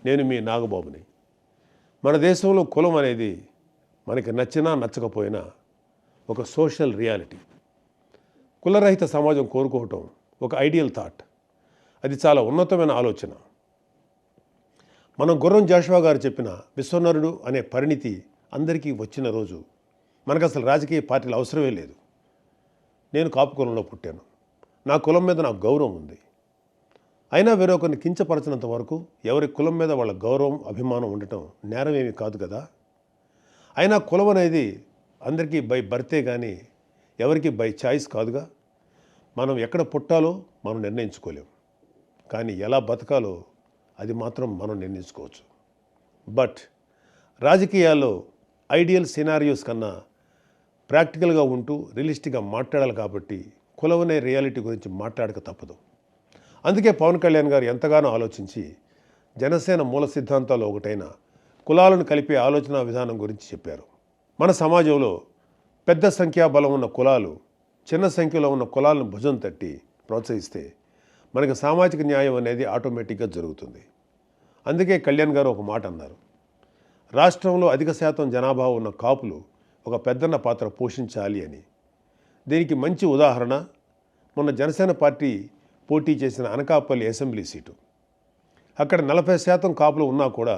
నేను మీ నాగబాబుని. మన దేశంలో కులం అనేది మనకి నచ్చినా నచ్చకపోయినా ఒక సోషల్ రియాలిటీ. కులరహిత సమాజం కోరుకోవటం ఒక ఐడియల్ థాట్. అది చాలా ఉన్నతమైన ఆలోచన. మనం గుర్రం జాషువా గారు చెప్పిన విశ్వనరుడు అనే పరిణితి అందరికీ వచ్చిన రోజు మనకు అసలు రాజకీయ పార్టీలు అవసరమే లేదు. నేను కాపు కులంలో పుట్టాను. నా కులం మీద నాకు గౌరవం ఉంది. అయినా వేరొకరిని కించపరచినంత వరకు ఎవరి కులం మీద వాళ్ళ గౌరవం అభిమానం ఉండటం నేరమేమీ కాదు కదా. అయినా కులం అనేది అందరికీ బై బర్తే కానీ ఎవరికి బై చాయిస్ కాదుగా. మనం ఎక్కడ పుట్టాలో మనం నిర్ణయించుకోలేం, కానీ ఎలా బతకాలో అది మాత్రం మనం నిర్ణయించుకోవచ్చు. బట్ రాజకీయాల్లో ఐడియల్ సినారియోస్ కన్నా ప్రాక్టికల్గా ఉంటూ రియలిస్టిక్గా మాట్లాడాలి కాబట్టి కులం అనే రియాలిటీ గురించి మాట్లాడక తప్పదు. అందుకే పవన్ కళ్యాణ్ గారు ఎంతగానో ఆలోచించి జనసేన మూల సిద్ధాంతాల్లో ఒకటైన కులాలను కలిపే ఆలోచన విధానం గురించి చెప్పారు. మన సమాజంలో పెద్ద సంఖ్యాబలం ఉన్న కులాలు చిన్న సంఖ్యలో ఉన్న కులాలను భుజం తట్టి ప్రోత్సహిస్తే మనకి సామాజిక న్యాయం అనేది ఆటోమేటిక్గా జరుగుతుంది. అందుకే కళ్యాణ్ గారు ఒక మాట అన్నారు, రాష్ట్రంలో అధిక శాతం జనాభా ఉన్న కాపులు ఒక పెద్దన్న పాత్ర పోషించాలి అని. దీనికి మంచి ఉదాహరణ మొన్న జనసేన పార్టీ పోటీ చేసిన అనకాపల్లి అసెంబ్లీ సీటు. అక్కడ 40% కాపులు ఉన్నా కూడా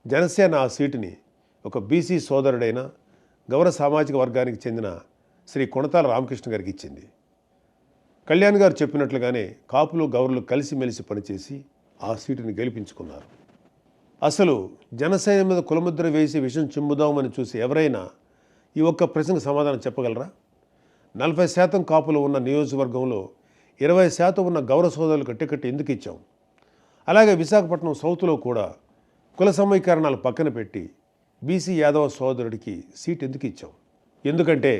జనసేన ఆ సీటుని ఒక బీసీ సోదరుడైన గౌర సామాజిక వర్గానికి చెందిన శ్రీ కొణతాల రామకృష్ణ గారికి ఇచ్చింది. కళ్యాణ్ గారు చెప్పినట్లుగానే కాపులు గౌరులు కలిసిమెలిసి పనిచేసి ఆ సీటుని గెలిపించుకున్నారు. అసలు జనసేన మీద కులముద్ర వేసి విషం చిమ్ముదామని చూసి ఎవరైనా ఈ ఒక్క ప్రశ్నకు సమాధానం చెప్పగలరా? 40% కాపులు ఉన్న నియోజకవర్గంలో 20% ఉన్న గౌర సోదరులకు టికెట్ ఎందుకు ఇచ్చాం? అలాగే విశాఖపట్నం సౌత్లో కూడా కుల సమీకరణాలు పక్కన పెట్టి బీసీ యాదవ సోదరుడికి సీట్ ఎందుకు ఇచ్చాం? ఎందుకంటే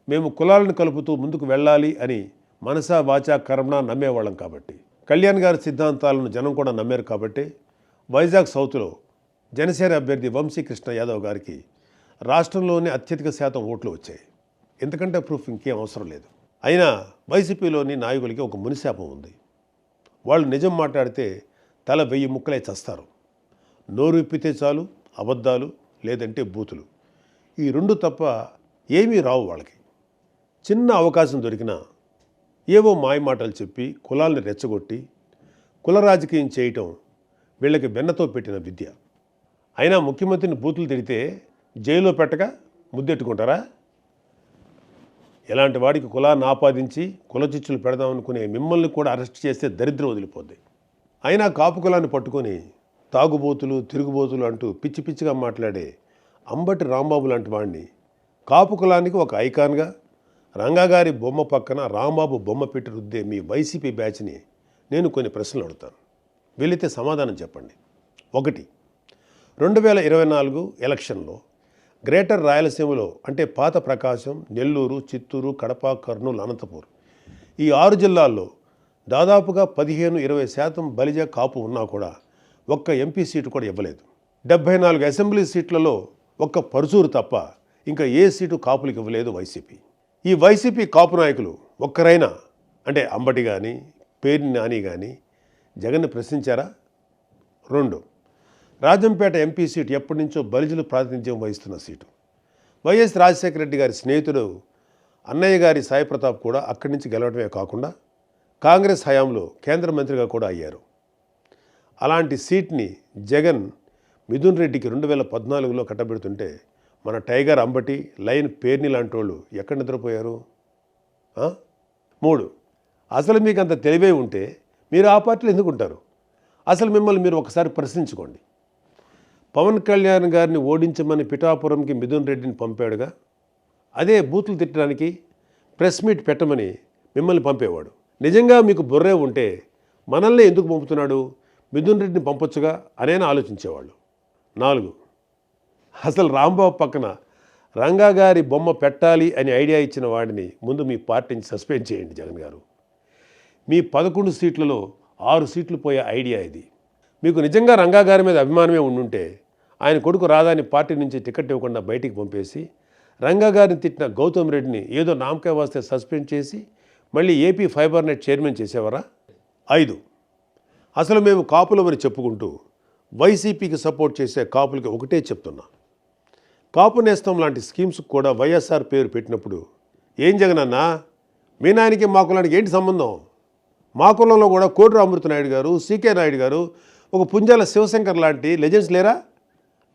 మేము కులాలను కలుపుతూ ముందుకు వెళ్ళాలి అని మనసా వాచా కర్మణ నమ్మేవాళ్ళం కాబట్టి. కళ్యాణ్ గారి సిద్ధాంతాలను జనం కూడా నమ్మారు కాబట్టి వైజాగ్ సౌత్లో జనసేన అభ్యర్థి వంశీకృష్ణ యాదవ్ గారికి రాష్ట్రంలోనే అత్యధిక శాతం ఓట్లు వచ్చాయి. ఎందుకంటే ప్రూఫ్ ఇంకేం అవసరం లేదు. అయినా వైసీపీలోని నాయకులకి ఒక మునిశాపం ఉంది. వాళ్ళు నిజం మాట్లాడితే తల 1000 ముక్కలై చస్తారు. నోరు విప్పితే చాలు అబద్ధాలు, లేదంటే బూతులు. ఈ రెండు తప్ప ఏమీ రావు వాళ్ళకి. చిన్న అవకాశం దొరికినా ఏవో మాయమాటలు చెప్పి కులాల్ని రెచ్చగొట్టి కుల రాజకీయం చేయటం వీళ్ళకి వెన్నతో పెట్టిన విద్య. అయినా ముఖ్యమంత్రిని బూతులు తిడితే జైల్లో పెట్టక ముద్దెట్టుకుంటారా? ఇలాంటి వాడికి కులాన్ని ఆపాదించి కులచిచ్చులు పెడదామనుకునే మిమ్మల్ని కూడా అరెస్ట్ చేస్తే దరిద్రం వదిలిపోద్ది. అయినా కాపు కులాన్ని పట్టుకొని తాగుబోతులు తిరుగుబోతులు అంటూ పిచ్చి పిచ్చిగా మాట్లాడే అంబటి రాంబాబు లాంటి వాడిని కాపు కులానికి ఒక ఐకాన్గా రంగాగారి బొమ్మ పక్కన రాంబాబు బొమ్మ పెట్టి రుద్దే మీ వైసీపీ బ్యాచ్ని నేను కొన్ని ప్రశ్నలు అడుగుతాను. వీలైతే సమాధానం చెప్పండి. 1. 2024 ఎలక్షన్లో గ్రేటర్ రాయలసీమలో అంటే పాత ప్రకాశం, నెల్లూరు, చిత్తూరు, కడప, కర్నూలు, అనంతపూర్ ఈ 6 జిల్లాల్లో దాదాపుగా 15-20% బలిజ కాపు ఉన్నా కూడా ఒక్క ఎంపీ సీటు కూడా ఇవ్వలేదు. 74 అసెంబ్లీ సీట్లలో ఒక్క పరుచూరు తప్ప ఇంకా ఏ సీటు కాపులకు ఇవ్వలేదు వైసీపీ. ఈ వైసీపీ కాపు నాయకులు ఒక్కరైనా అంటే అంబటి కానీ పేర్ని నాని కానీ జగన్ని ప్రశ్నించారా? 2. రాజంపేట ఎంపీ సీటు ఎప్పటి నుంచో బలిజలు ప్రాతినిధ్యం వహిస్తున్న సీటు. వైఎస్ రాజశేఖర రెడ్డి గారి స్నేహితుడు అన్నయ్య గారి సాయి ప్రతాప్ కూడా అక్కడి నుంచి గెలవడమే కాకుండా కాంగ్రెస్ హయాంలో కేంద్ర మంత్రిగా కూడా అయ్యారు. అలాంటి సీట్ని జగన్ మిథున్ రెడ్డికి 2014లో కట్టబెడుతుంటే మన టైగర్ అంబటి, లయన్ పేర్ని లాంటి వాళ్ళు ఎక్కడ నిద్రపోయారు? 3. అసలు మీకు అంత తెలివే ఉంటే మీరు ఆ పార్టీలో ఎందుకు ఉంటారు? అసలు మిమ్మల్ని మీరు ఒకసారి ప్రశ్నించుకోండి. పవన్ కళ్యాణ్ గారిని ఓడించమని పిఠాపురంకి మిథున్ రెడ్డిని పంపాడుగా, అదే బూతులు తిట్టడానికి ప్రెస్ మీట్ పెట్టమని మిమ్మల్ని పంపేవాడు. నిజంగా మీకు బుర్రే ఉంటే మనల్ని ఎందుకు పంపుతున్నాడు, మిథున్ రెడ్డిని పంపొచ్చుగా అనేనా ఆలోచించేవాళ్ళు. 4. అసలు రాంబాబు పక్కన రంగా గారి బొమ్మ పెట్టాలి అని ఐడియా ఇచ్చిన వాడిని ముందు మీ పార్టీని సస్పెండ్ చేయండి జగన్ గారు. మీ 11 సీట్లలో 6 సీట్లు పోయే ఐడియా ఇది. మీకు నిజంగా రంగా గారి మీద అభిమానమే ఉండుంటే ఆయన కొడుకు రాధాని పార్టీ నుంచి టికెట్ ఇవ్వకుండా బయటికి పంపేసి రంగా గారిని తిట్టిన గౌతమ్ రెడ్డిని ఏదో నామకే వాస్తే సస్పెండ్ చేసి మళ్ళీ ఏపీ ఫైబర్ నెట్ చైర్మన్ చేసేవారా? 5. అసలు మేము కాపులమని చెప్పుకుంటూ వైసీపీకి సపోర్ట్ చేసే కాపులకి ఒకటే చెప్తున్నా, కాపు నేస్తం లాంటి స్కీమ్స్కి కూడా వైఎస్ఆర్ పేరు పెట్టినప్పుడు ఏం జగనన్నా మీ నాయనకి మా కులానికి ఏంటి సంబంధం? మా కులంలో కూడా కోడి రామృతనాయుడు గారు, సీకే నాయుడు గారు, ఒక పుంజాల శివశంకర్ లాంటి లెజెండ్స్ లేరా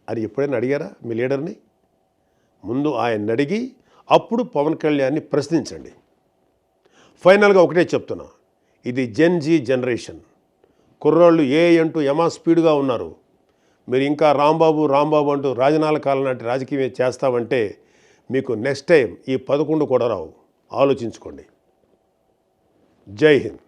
అని ఎప్పుడైనా అడిగారా మీ లీడర్ని? ముందు ఆయన్ని అడిగి అప్పుడు పవన్ కళ్యాణ్ని ప్రశ్నించండి. ఫైనల్గా ఒకటే చెప్తున్నా, ఇది జెన్జీ జనరేషన్. కుర్రోళ్ళు అంటూ యమా స్పీడ్గా ఉన్నారు. మీరు ఇంకా రాంబాబు అంటూ రాజనాల కాలం నాటి రాజకీయం చేస్తామంటే మీకు నెక్స్ట్ టైం ఈ 11 కూడా రావు. ఆలోచించుకోండి. జై హింద్.